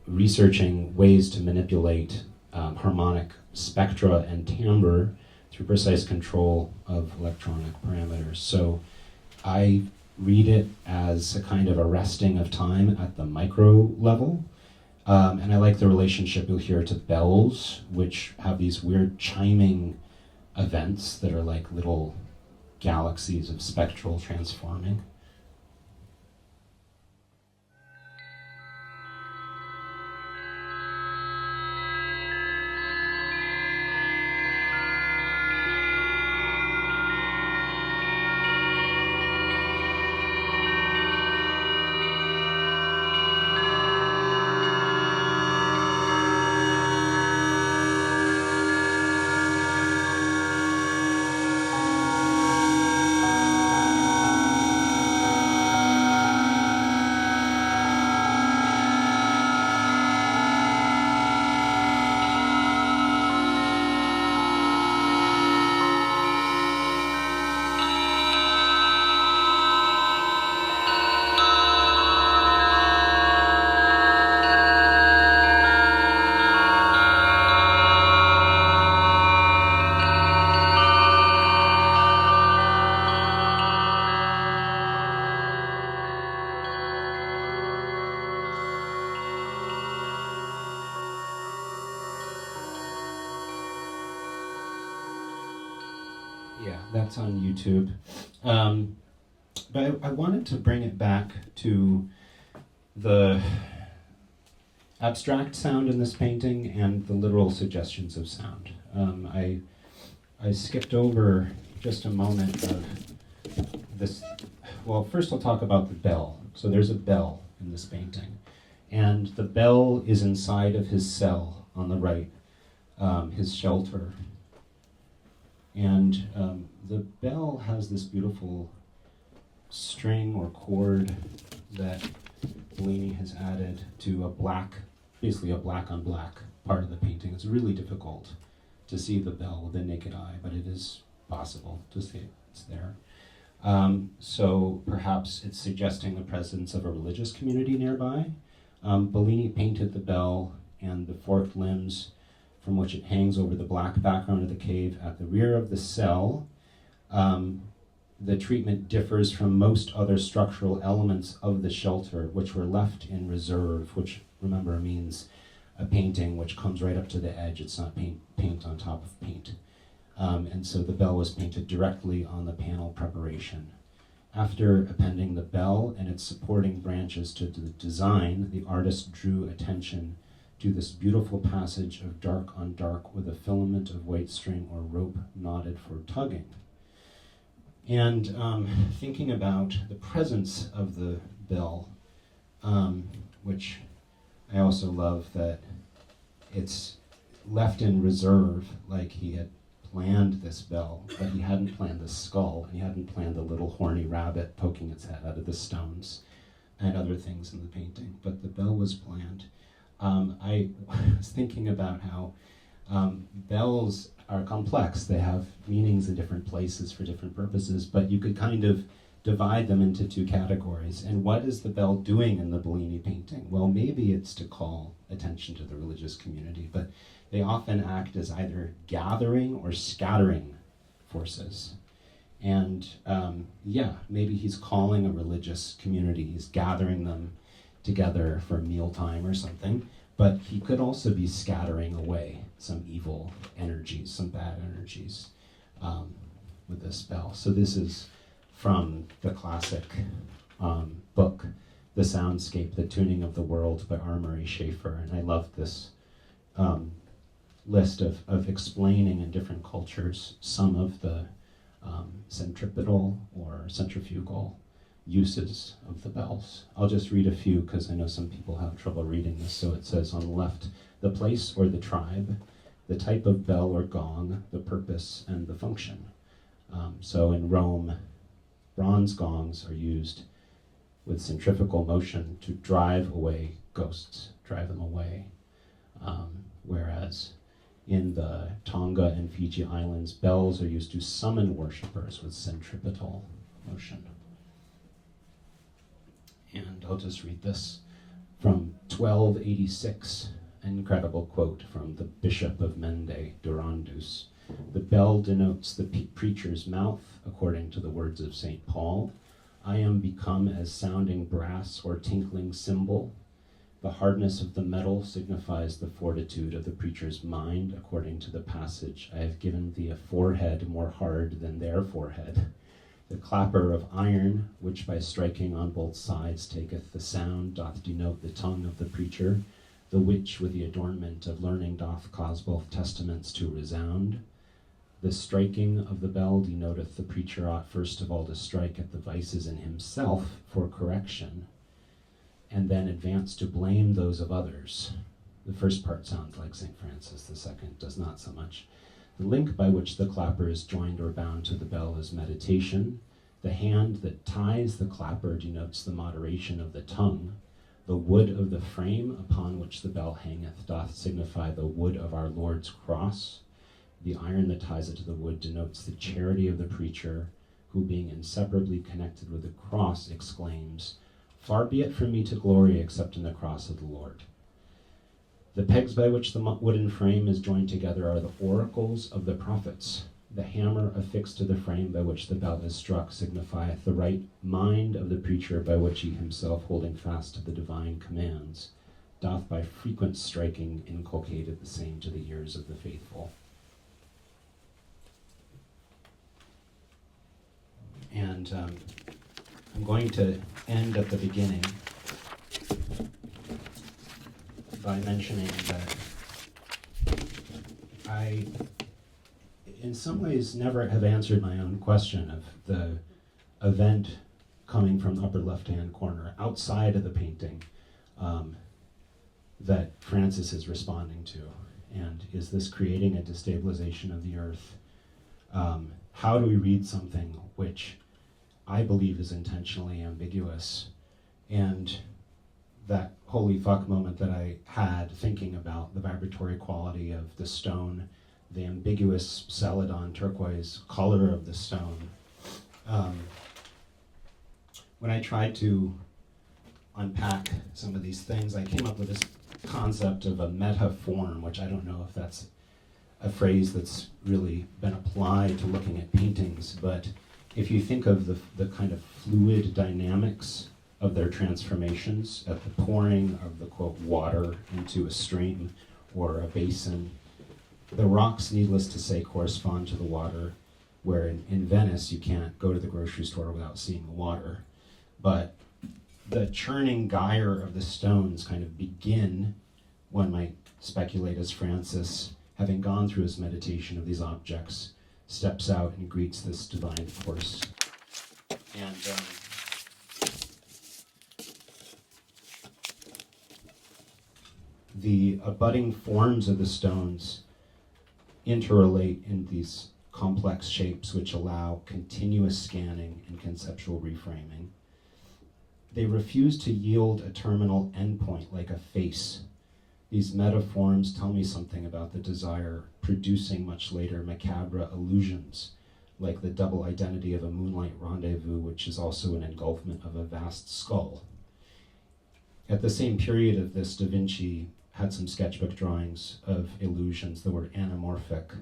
researching ways to manipulate harmonic spectra and timbre through precise control of electronic parameters. So I read it as a kind of arresting of time at the micro level. And I like the relationship you'll hear to bells, which have these weird chiming events that are like little galaxies of spectral transforming. Yeah, that's on YouTube. But I wanted to bring it back to the abstract sound in this painting and the literal suggestions of sound. I skipped over just a moment of this. Well, first I'll talk about the bell. So there's a bell in this painting. And the bell is inside of his cell on the right, his shelter. And the bell has this beautiful string or chord that Bellini has added to a black, basically a black on black part of the painting. It's really difficult to see the bell with the naked eye, but it is possible to see it's there. So perhaps it's suggesting the presence of a religious community nearby. Bellini painted the bell and the forked limbs from which it hangs over the black background of the cave at the rear of the cell. The treatment differs from most other structural elements of the shelter, which were left in reserve, which, remember, means a painting which comes right up to the edge. It's not paint on top of paint. And so the bell was painted directly on the panel preparation. After appending the bell and its supporting branches to the design, the artist drew attention to this beautiful passage of dark on dark with a filament of white string or rope knotted for tugging. And thinking about the presence of the bell, which I also love that it's left in reserve, like he had planned this bell, but he hadn't planned the skull, and he hadn't planned the little horny rabbit poking its head out of the stones and other things in the painting, but the bell was planned. I was thinking about how bells are complex. They have meanings in different places for different purposes, but you could kind of divide them into two categories. And what is the bell doing in the Bellini painting? Well, maybe it's to call attention to the religious community, but they often act as either gathering or scattering forces. And maybe he's calling a religious community, he's gathering them together for mealtime or something, but he could also be scattering away some evil energies, some bad energies with this bell. So this is from the classic book, The Soundscape, The Tuning of the World by R. Murray Schafer, and I love this list of explaining in different cultures some of the centripetal or centrifugal uses of the bells. I'll just read a few because I know some people have trouble reading this. So it says on the left, the place or the tribe, the type of bell or gong, the purpose and the function. So in Rome, bronze gongs are used with centrifugal motion to drive away ghosts, drive them away. Whereas in the Tonga and Fiji Islands, bells are used to summon worshippers with centripetal motion. And I'll just read this from 1286, an incredible quote from the Bishop of Mende, Durandus. The bell denotes the preacher's mouth, according to the words of St. Paul. I am become as sounding brass or tinkling cymbal. The hardness of the metal signifies the fortitude of the preacher's mind, according to the passage, I have given thee a forehead more hard than their forehead. The clapper of iron, which by striking on both sides taketh the sound, doth denote the tongue of the preacher, the which with the adornment of learning doth cause both testaments to resound. The striking of the bell denoteth the preacher ought first of all to strike at the vices in himself for correction, and then advance to blame those of others. The first part sounds like St. Francis, the second does not so much. The link by which the clapper is joined or bound to the bell is meditation. The hand that ties the clapper denotes the moderation of the tongue. The wood of the frame upon which the bell hangeth doth signify the wood of our Lord's cross. The iron that ties it to the wood denotes the charity of the preacher, who being inseparably connected with the cross exclaims, "Far be it from me to glory except in the cross of the Lord." The pegs by which the wooden frame is joined together are the oracles of the prophets. The hammer affixed to the frame by which the bell is struck signifieth the right mind of the preacher, by which he himself, holding fast to the divine commands, doth by frequent striking inculcate the same to the ears of the faithful. And I'm going to end at the beginning by mentioning that I, in some ways, never have answered my own question of the event coming from the upper left-hand corner outside of the painting that Francis is responding to. And is this creating a destabilization of the earth? How do we read something which I believe is intentionally ambiguous? And that holy fuck moment that I had thinking about the vibratory quality of the stone, the ambiguous celadon turquoise color of the stone. When I tried to unpack some of these things, I came up with this concept of a metaform, which I don't know if that's a phrase that's really been applied to looking at paintings, but if you think of the kind of fluid dynamics of their transformations at the pouring of the, quote, water into a stream or a basin, the rocks, needless to say, correspond to the water, where in Venice you can't go to the grocery store without seeing the water. But the churning gyre of the stones kind of begin, one might speculate as Francis, having gone through his meditation of these objects, steps out and greets this divine force. And the abutting forms of the stones interrelate in these complex shapes which allow continuous scanning and conceptual reframing. They refuse to yield a terminal endpoint like a face. These metaforms tell me something about the desire producing much later macabre illusions, like the double identity of a moonlight rendezvous, which is also an engulfment of a vast skull. At the same period of this, Da Vinci had some sketchbook drawings of illusions that were anamorphic.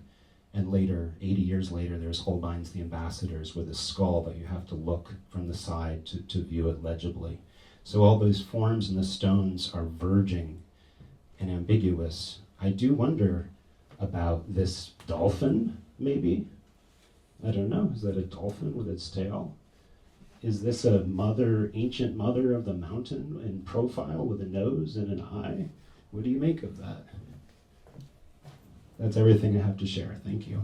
And later, 80 years later, there's Holbein's The Ambassadors with a skull that you have to look from the side to view it legibly. So all those forms in the stones are verging and ambiguous. I do wonder about this dolphin, maybe? I don't know, is that a dolphin with its tail? Is this a mother, ancient mother of the mountain in profile with a nose and an eye? What do you make of that? That's everything I have to share. Thank you.